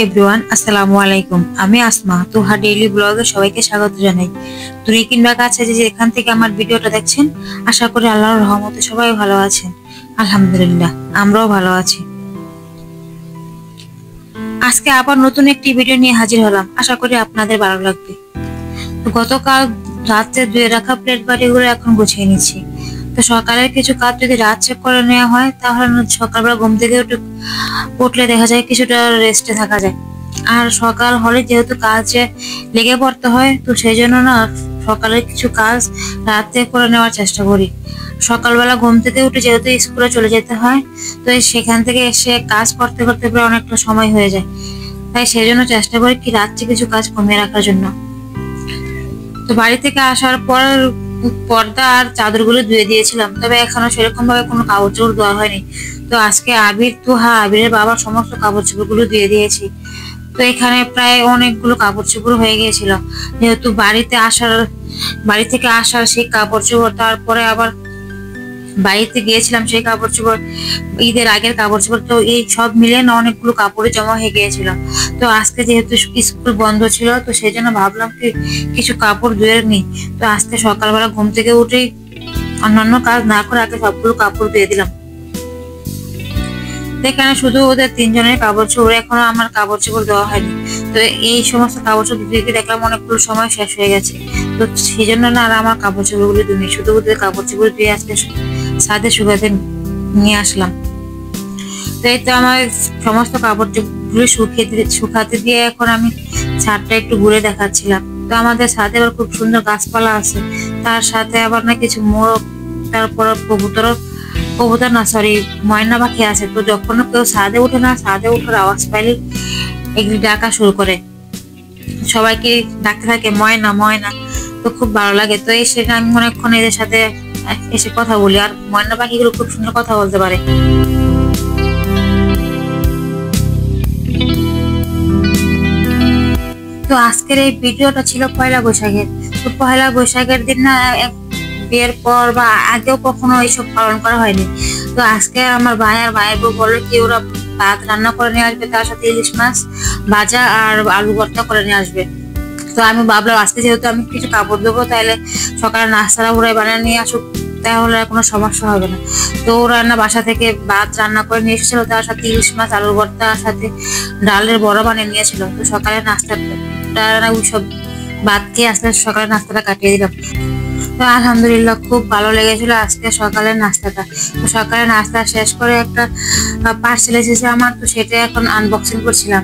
Everyone, আসসালামু আলাইকুম। আমি আসমা, তুহা ডেইলি ব্লগে সবাইকে স্বাগত জানাই। দূরে কিংবা কাছে যে যেখান থেকে আমার ভিডিওটা দেখছেন, আশা করি আল্লাহর রহমতে সবাই ভালো আছেন। আলহামদুলিল্লাহ, আমরাও ভালো আছি। আজকে আবার নতুন একটি ভিডিও নিয়ে হাজির হলাম, আশা করি আপনাদের ভালো লাগবে। তো গতকাল রাত্রে ধুয়ে রাখা প্লেট বাটিগুলো এখন গুছিয়ে নিচ্ছি। তো সকালের কিছু কাজ যদি রাত চেক করে নেওয়া হয়, তাহলে সকালবেলা ঘুম থেকে উঠলে দেখা যায় কিছুটা রেস্টে থাকা যায়। আর সকাল হলে যেহেতু কাজে লেগে পড়তে হয়, তো সেই জন্য না সকালের কিছু কাজ রাতে করে নেওয়ার চেষ্টা করি। সকালবেলা ঘুম থেকে উঠে যেহেতু স্কুলে চলে যেতে হয়, তো সেখান থেকে এসে কাজ করতে করতে প্রায় অনেকটা সময় হয়ে যায়। তাই সেই জন্য চেষ্টা করি কি রাত্রে কিছু কাজ কমিয়ে রাখার জন্য। তো বাড়ি থেকে আসার পর পর্দা আর চাদরগুলো ধুয়ে দিয়েছিলাম, তবে এখনো সেরকম ভাবে কোনো কাপড় চোপড় ধোয়া হয়নি। তো আজকে আবিরের বাবার সমস্ত কাপড় চোপড় গুলো ধুয়ে দিয়েছি। তো এখানে প্রায় অনেকগুলো কাপড় চোপড় হয়ে গিয়েছিল, যেহেতু বাড়ি থেকে আসার সেই কাপড় চোপড়, তারপরে আবার বাড়িতে গিয়েছিলাম সেই কাপড় চোপড়, ঈদের আগের কাপড় চোপড়, তো এই সব মিলিয়ে না অনেকগুলো কাপড়ে জমা হয়ে গিয়েছিল। তো আজকে যেহেতু স্কুল বন্ধ ছিল, তো সেই জন্য ভাবলাম কি কিছু কাপড় ধুয়ে নিই। তো আজকে সকালবেলা ঘুম থেকে উঠেই অন্যান্য কাজ না করে আগে সবগুলো কাপড় ধুয়ে দিলাম। এখানে শুধু ওদের তিনজনের কাপড় চোপড়, এখনো আমার কাপড় চোপড় দেওয়া হয়নি। তো এই সমস্ত কাপড় চোপড় ধুয়ে দেখলাম অনেকগুলো সময় শেষ হয়ে গেছে। তো সেই জন্য না আর আমার কাপড় চোপড় গুলো ধুই, শুধু ওদের কাপড় চোপড় ধুয়ে আজকে ছাদে শুকাতে নিয়ে আসলাম। তো এই তো আমার সমস্ত কাপড় চোপড় শুকাতে দিয়ে এখন আমি ছাদটা একটু ঘুরে দেখাচ্ছিলাম। তো আমাদের ছাদে আবার খুব সুন্দর গাছপালা আছে, তার সাথে আবার না কিছু মোরগ, তারপর কবুতর না সরি ময়না পাখি আছে। তো যখন কেউ ছাদে উঠে না, ছাদে উঠার আওয়াজ পাইলে এগুলি ডাকা শুরু করে, সবাইকে ডাকতে থাকে ময়না ময়না। তো খুব ভালো লাগে। তো এই সেটা আমি অনেকক্ষণ এদের সাথে এসে কথা বলি, আর ময়না পাখিগুলো খুব সুন্দর কথা বলতে পারে। তো আজকের এই ভিডিওটা ছিল পয়লা বৈশাখের। তো পয়লা বৈশাখের দিন না বিয়ের পর বা আগেও কখনো এইসব পালন করা হয়নি। তো আজকে আমার ভাই আর ভাইয়ের বউ বললো কি ওরা ভাত রান্না করে নিয়ে আসবে, তার সাথে ইলিশ মাছ ভাজা আর আলু ভর্তা করে নিয়ে আসবে। তো আমি ভাবলাম আজকে যেহেতু আমি কিছু কাপড় দেবো, তাহলে সকালে নাস্তাটা ওরাই বানিয়ে নিয়ে আসুক, তাহলে আর কোনো সমস্যা হবে না। তো ওরা বাসা থেকে ভাত রান্না করে নিয়ে এসেছিল, তার সাথে ইলিশ মাছ আলু ভর্তা, সাথে ডালের বড়া বানিয়ে নিয়েছিল। তো সকালে নাস্তাটা সব ভাত খেয়ে আস্তে সকালে নাস্তাটা কাটিয়ে দিলাম। তো আলহামদুলিল্লাহ খুব ভালো লেগেছিল আজকে সকালের নাস্তাটা। তো সকালে নাস্তা শেষ করে একটা পার্সেল এসেছে আমার, তো সেটা এখন আনবক্সিং করছিলাম।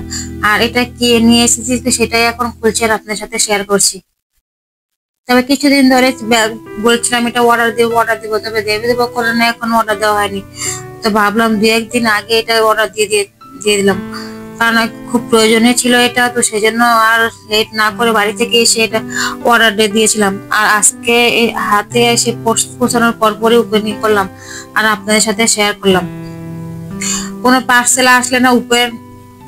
আর এটা কি নিয়ে এসেছি, তো সেটাই এখন খুলছি আর আপনাদের সাথে শেয়ার করছি। তবে কিছুদিন ধরে বলছিলাম এটা অর্ডার দিব, তবে দেবো করে না, এখন অর্ডার দেওয়া হয়নি। তো ভাবলাম 2-1 দিন আগে এটা অর্ডার দিয়ে দিলাম, কারণ খুব প্রয়োজনীয় ছিল এটা। তো সেই জন্য আর লেট না করে বাড়ি থেকে এসে এটা অর্ডার দিয়েছিলাম। আর আজকে হাতে এসে পৌঁছানোর পরপরই ওপেনিং করলাম আর আপনাদের সাথে শেয়ার করলাম। কোনো পার্সেল আসলে না উপেন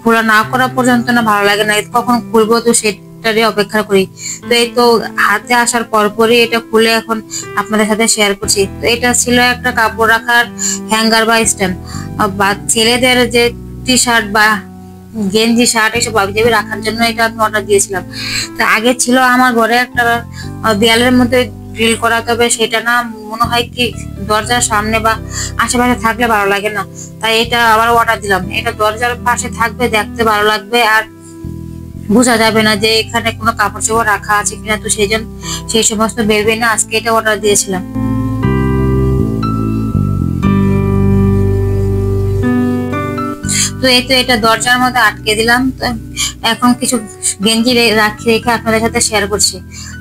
খোলা না করা পর্যন্ত না ভালো লাগে না, কখন খুলবো তো সেটারই অপেক্ষা করি। তো এই তো হাতে আসার পরপরই এটা খুলে এখন আপনাদের সাথে শেয়ার করছি। তো এটা ছিল একটা কাপড় রাখার হ্যাঙ্গার বা স্ট্যান্ড, বা ছেলেদের যে টি শার্ট বা গেঞ্জি শার্ট এসব আবিজাবি রাখার জন্য এটা আমি অর্ডার দিয়েছিলাম। তো আগে ছিল আমার ঘরে একটা দেয়ালের মধ্যে গ্রিল করা, তবে সেটা না মনে হয় কি দরজার সামনে বা আশেপাশে থাকলে ভালো লাগে না, তাই এটা আবার অর্ডার দিলাম। এটা দরজার পাশে থাকবে, দেখতে ভালো লাগবে আর বোঝা যাবে না যে এখানে কোনো কাপড় চোপড় রাখা আছে কিনা। তো সেই সমস্ত ভেবে না আজকে এটা অর্ডার দিয়েছিলাম। তো এই তো এটা দরজার মধ্যে আটকে দিলাম। তো এখন কিছু গেঞ্জি রেখে আপনাদের সাথে শেয়ার করছি।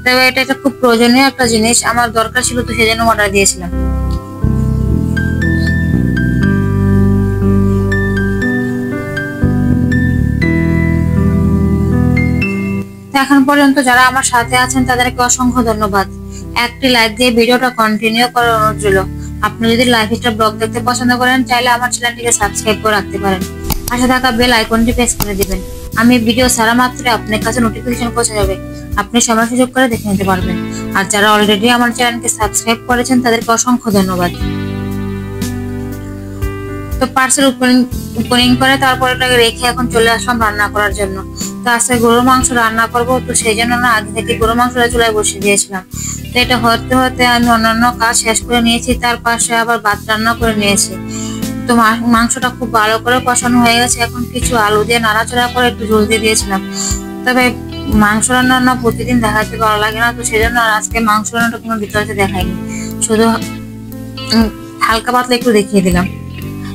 তবে এটা খুব প্রয়োজনীয় একটা জিনিস, আমার দরকার ছিল, তো সেজন্য অর্ডার দিয়েছিলাম। এখন পর্যন্ত যারা আমার সাথে আছেন তাদেরকে অসংখ্য ধন্যবাদ। একটি লাইক দিয়ে ভিডিওটা কন্টিনিউ করার অনুরোধ রইল। আপনি যদি লাইফস্টাইল ব্লগ দেখতে পছন্দ করেন, চাইলে আমার চ্যানেলটিকে সাবস্ক্রাইব করে রাখতে পারেন। পাশে থাকা বেল আইকনটি প্রেস করে দিবেন। আমি ভিডিও ছাড়া মাত্রই আপনার কাছে নোটিফিকেশন পৌঁছে যাবে, আপনি সময় সুযোগ করে দেখে নিতে পারবেন। আর যারা অলরেডি আমার চ্যানেলকে সাবস্ক্রাইব করেছেন তাদেরকে অসংখ্য ধন্যবাদ। তো পার্সেল ওপেনিং করে তারপরে এটাকে রেখে এখন চলে আসলাম রান্না করার জন্য। তো আজকে গরুর মাংস রান্না করবো, তো সেই জন্য না আগে থেকে গরুর মাংসটা চুলায় বসিয়ে দিয়েছিলাম। তো এটা হতে হতে আমি অন্যান্য কাজ শেষ করে নিয়েছি, তার পাশে আবার ভাত রান্না করে নিয়েছি। তো মাংসটা খুব ভালো করে কষানো হয়ে গেছে, এখন কিছু আলু দিয়ে নাড়াচাড়া করে একটু ঝোল দিয়ে দিয়েছিলাম। তবে মাংস রান্না না প্রতিদিন দেখাতে ভালো লাগে না, তো সেই জন্য আজকে মাংস রান্নাটা কোনো ডিটেলসে দেখাইনি, শুধু হালকা পাতলা একটু দেখিয়ে দিলাম।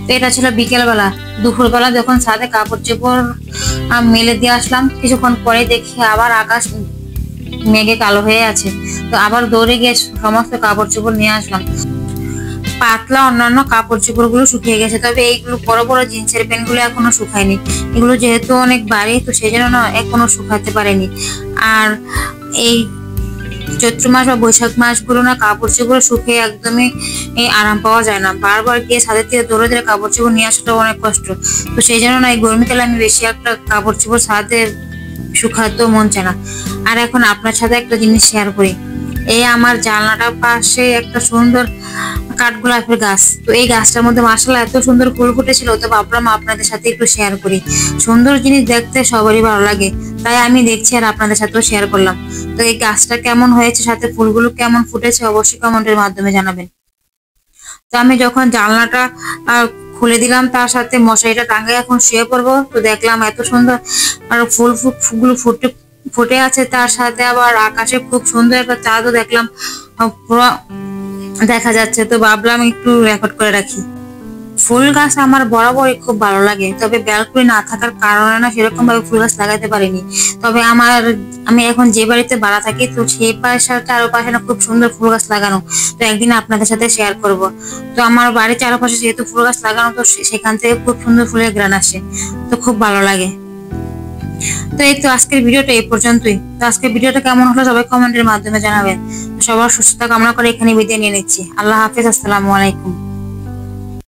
তো এটা ছিল বিকেলবেলা। দুপুরবেলা যখন ছাদে কাপড় চোপড় মেলে দিয়ে আসলাম, কিছুক্ষণ পরে দেখি আবার আকাশ মেঘে কালো হয়ে আছে। তো আবার দৌড়ে গিয়ে সমস্ত কাপড় চোপড় নিয়ে আসলাম। পাতলা অন্যান্য কাপড় চোপড় গুলো শুকিয়ে গেছে, তবে এইগুলো বড় বড় জিন্সের প্যান্ট গুলো এখনো শুকায়নি। এগুলো যেহেতু অনেক ভারী, তো সেই জন্য না এখনো শুকাতে পারেনি। আর এই চৈত্র মাস বা বৈশাখ মাসগুলো না কাপড় চোপড় শুকিয়ে একদমই আরাম পাওয়া যায় না। বারবার গিয়ে ছাদের থেকে দৌড়ে দৌড়ে কাপড় চোপড় নিয়ে আসাটা অনেক কষ্ট। তো সেই জন্য না এই গরমকালে আমি বেশি একটা কাপড় চোপড় ছাদে শুকাতেও মন চায় না। আর এখন আপনার সাথে একটা জিনিস শেয়ার করি। এই আমার জানলাটার পাশে একটা সুন্দর কাঠগোলাপের গাছ, তো এই গাছটার মধ্যে মাশাআল্লাহ এত সুন্দর ফুল ফুটেছিল, তো ভাবলাম আপনাদের সাথে একটু শেয়ার করি। সুন্দর জিনিস দেখতে সবারই ভালো লাগে, তাই আমি দেখছি আর আপনাদের সাথেও শেয়ার করলাম। তো এই গাছটা কেমন হয়েছে, সাথে ফুলগুলো কেমন ফুটেছে অবশ্যই কমেন্টের মাধ্যমে জানাবেন। তো আমি যখন জানলাটা খুলে দিলাম, তার সাথে মশারিটা টাঙিয়ে এখন শুয়ে পড়বো, তো দেখলাম এত সুন্দর আর ফুলগুলো ফুটে আছে, তার সাথে আবার আকাশে খুব সুন্দর একটা চাঁদও দেখলাম পুরো দেখা যাচ্ছে। তো ভাবলাম একটু রেকর্ড করে রাখি। ফুল গাছ আমার বরাবরই খুব ভালো লাগে, তবে ব্যালকনি না থাকার কারণে না সেরকম ভাবে ফুল গাছ লাগাতে পারিনি। তবে আমি এখন যে বাড়িতে ভাড়া থাকি, তো সেই পাশে চারপাশে না খুব সুন্দর ফুল গাছ লাগানো, তো একদিন আপনাদের সাথে শেয়ার করব। তো আমার বাড়ির চারপাশে যেহেতু ফুল গাছ লাগানো, তো সেখান থেকে খুব সুন্দর ফুলের ঘ্রাণ আসে, তো খুব ভালো লাগে। তো এই তো আজকের ভিডিওটা এই পর্যন্তই। তো আজকের ভিডিওটা কেমন হলো সবাই কমেন্টের মাধ্যমে জানাবেন। সবার সুস্থতা কামনা করে এখানে বিদায় নিয়ে নিচ্ছি। আল্লাহ হাফেজ, আসসালামু আলাইকুম।